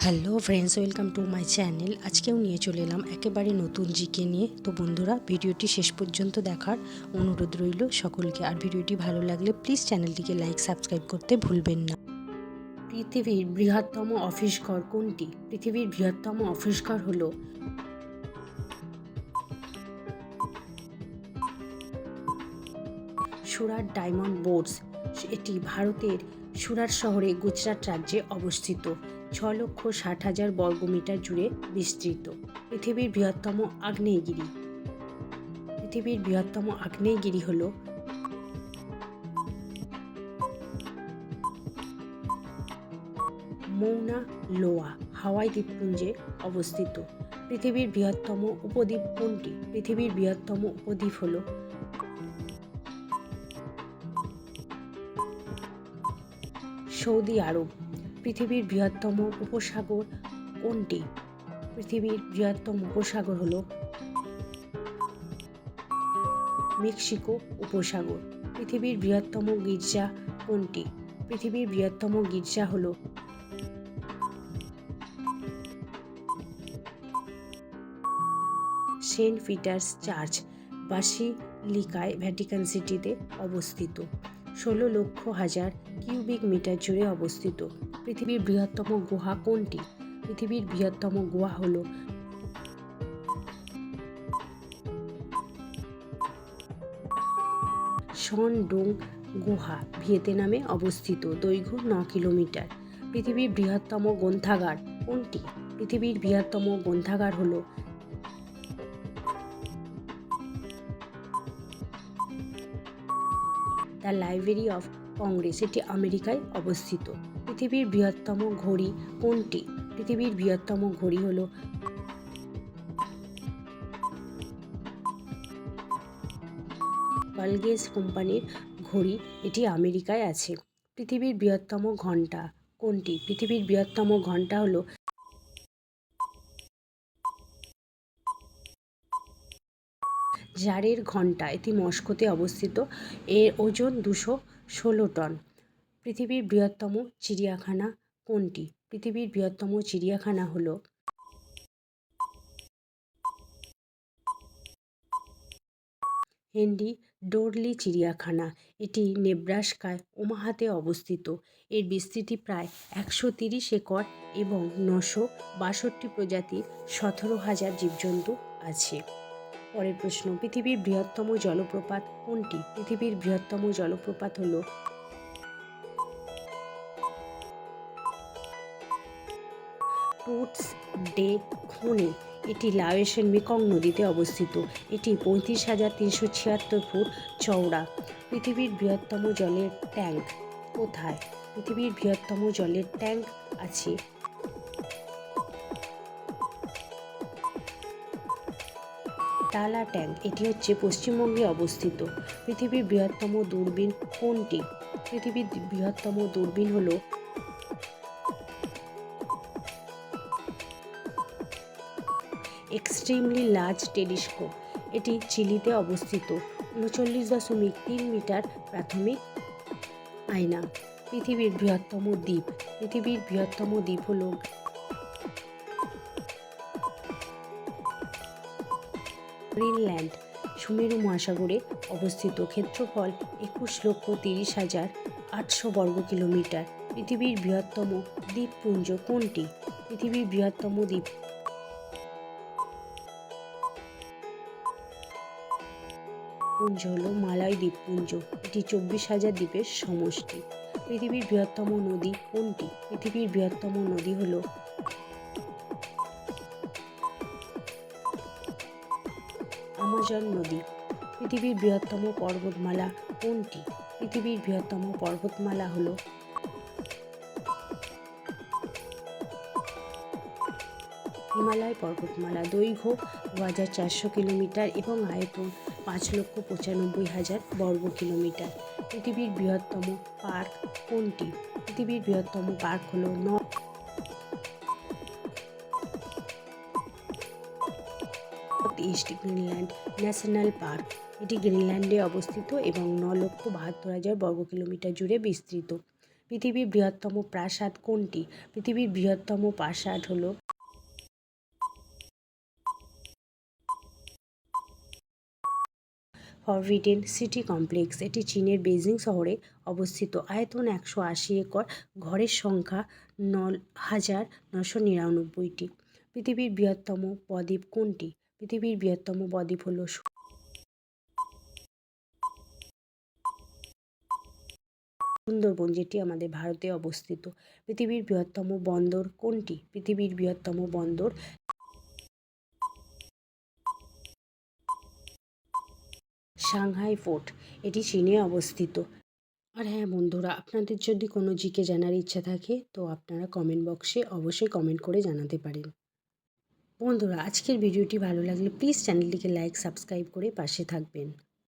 Hello friends, welcome to my channel. আজকেও নিয়ে চলে এলাম একেবারে নতুন জিকে নিয়ে। তো বন্ধুরা, ভিডিওটি শেষ পর্যন্ত দেখার অনুরোধ রইল সকলকে। আর ভিডিওটি ভালো লাগলে প্লিজ চ্যানেলটিকে লাইক সাবস্ক্রাইব করতে ভুলবেন না। পৃথিবীর বৃহত্তম অফিস ঘর কোনটি? পৃথিবীর বৃহত্তম অফিস ঘর হলো সুরাট ডায়মন্ড বোর্ডস। এটি ভারতের সুরাট শহরে গুজরাট রাজ্যে অবস্থিত। 6,60,000 বর্গমিটার জুড়ে বিস্তৃত। পৃথিবীর বৃহত্তম আগ্নেয়গিরি। পৃথিবীর বৃহত্তম আগ্নেয়গিরি হল মৌনা লোয়া, হাওয়াই দ্বীপপুঞ্জে অবস্থিত। পৃথিবীর বৃহত্তম উপদ্বীপ কোনটি? পৃথিবীর বৃহত্তম উপদ্বীপ হল সৌদি আরব। পৃথিবীর বৃহত্তম উপসাগর কোনটি? পৃথিবীর বৃহত্তম উপসাগর হল মেক্সিকো উপসাগর। পৃথিবীর বৃহত্তম গির্জা কোনটি? পৃথিবীর বৃহত্তম গির্জা হল সেন্ট পিটার্স চার্চ, বাসিলিকায়, ভ্যাটিকান সিটিতে অবস্থিত। 16,00,000 কিউবিক মিটার জুড়ে অবস্থিত। পৃথিবীর বৃহত্তম গুহা কোনটি? পৃথিবীর বৃহত্তম গুহা হল সন ডোং গুহা, ভিয়েতনামে অবস্থিত। দৈর্ঘ্য 9 কিলোমিটার। পৃথিবীর বৃহত্তম গ্রন্থাগার কোনটি? পৃথিবীর বৃহত্তম গ্রন্থাগার হল দ্য লাইব্রেরি অফ কংগ্রেস, এটি আমেরিকায় অবস্থিত। পৃথিবীর বৃহত্তম ঘড়ি কোনটি? পৃথিবীর বৃহত্তম ঘড়ি হল পালগেস কোম্পানির ঘড়ি, এটি আমেরিকায় আছে। পৃথিবীর বৃহত্তম ঘণ্টা কোনটি? পৃথিবীর বৃহত্তম ঘণ্টা হল জারের ঘণ্টা, এটি মস্কোতে অবস্থিত। এর ওজন 216 টন। পৃথিবীর বৃহত্তম চিড়িয়াখানা কোনটি? পৃথিবীর বৃহত্তম চিড়িয়াখানা হল হেনরি ডোরলি চিড়িয়াখানা, এটি নেব্রাস্কায় ওমাহাতে অবস্থিত। এর বিস্তৃতি প্রায় 130 একর এবং 962 প্রজাতির 17,000 জীবজন্তু আছে। পরের প্রশ্ন, পৃথিবীর বৃহত্তম জলপ্রপাত কোনটি? পৃথিবীর বৃহত্তম জলপ্রপাত হল টুটস ডে খোনে, এটি লাওসের মেকং নদীতে অবস্থিত। এটি 35,376 ফুট চওড়া। পৃথিবীর বৃহত্তম জলের ট্যাঙ্ক কোথায়? পৃথিবীর বৃহত্তম জলের ট্যাঙ্ক আছে টালা ট্যাঙ্ক, এটি হচ্ছে পশ্চিমবঙ্গে অবস্থিত। পৃথিবীর বৃহত্তম দূরবীন কোনটি? পৃথিবীর বৃহত্তম দূরবীন হল এক্সট্রিমলি লার্জ টেলিস্কোপ, এটি চিলিতে অবস্থিত। 39.3 মিটার প্রাথমিক আয়না। পৃথিবীর বৃহত্তম দ্বীপ। পৃথিবীর বৃহত্তম দ্বীপ হল গ্রিনল্যান্ড, সুমেরু মহাসাগরে অবস্থিত। ক্ষেত্রফল 21,30,800 বর্গ কিলোমিটার। পৃথিবীর বৃহত্তম দ্বীপপুঞ্জ কোনটি? পৃথিবীর বৃহত্তম দ্বীপপুঞ্জ হল মালয় দ্বীপপুঞ্জ, এটি 24,000 দ্বীপের সমষ্টি। পৃথিবীর বৃহত্তম নদী কোনটি? পৃথিবীর বৃহত্তম নদী হল আমাজন নদী। পৃথিবীর বৃহত্তম পর্বতমালা কোনটি? পৃথিবীর বৃহত্তম পর্বতমালা হল হিমালয় পর্বতমালা। দৈর্ঘ্য 2,400 কিলোমিটার এবং আয়তন 5,95,000 বর্গ কিলোমিটার। পৃথিবীর বৃহত্তম পার্ক কোনটি? পৃথিবীর বৃহত্তম পার্ক হল north east Greenland national park, এটি গ্রিনল্যান্ডে অবস্থিত এবং 9,72,000 বর্গ কিলোমিটার জুড়ে বিস্তৃত। পৃথিবীর বৃহত্তম প্রাসাদ কোনটি? পৃথিবীর বৃহত্তম প্রাসাদ হলো ফরবিডেন সিটি কমপ্লেক্স। এটি চীনের বেইজিং শহরে অবস্থিত। আয়তন 180 একর, ঘরের সংখ্যা 9,999টি। পৃথিবীর বৃহত্তম বদ্বীপ কোনটি? পৃথিবীর বৃহত্তম বদ্বীপ হলো সুন্দরবন, যেটি আমাদের ভারতে অবস্থিত। পৃথিবীর বৃহত্তম বন্দর কোনটি? পৃথিবীর বৃহত্তম বন্দর সাংহাই ফোর্ট, এটি চীনে অবস্থিত। আর হ্যাঁ বন্ধুরা, আপনাদের যদি কোনো জিকে জানার ইচ্ছা থাকে তো আপনারা কমেন্ট বক্সে অবশ্যই কমেন্ট করে জানাতে পারেন। বন্ধুরা, আজকের ভিডিওটি ভালো লাগলে প্লিজ চ্যানেলটিকে লাইক সাবস্ক্রাইব করে পাশে থাকবেন।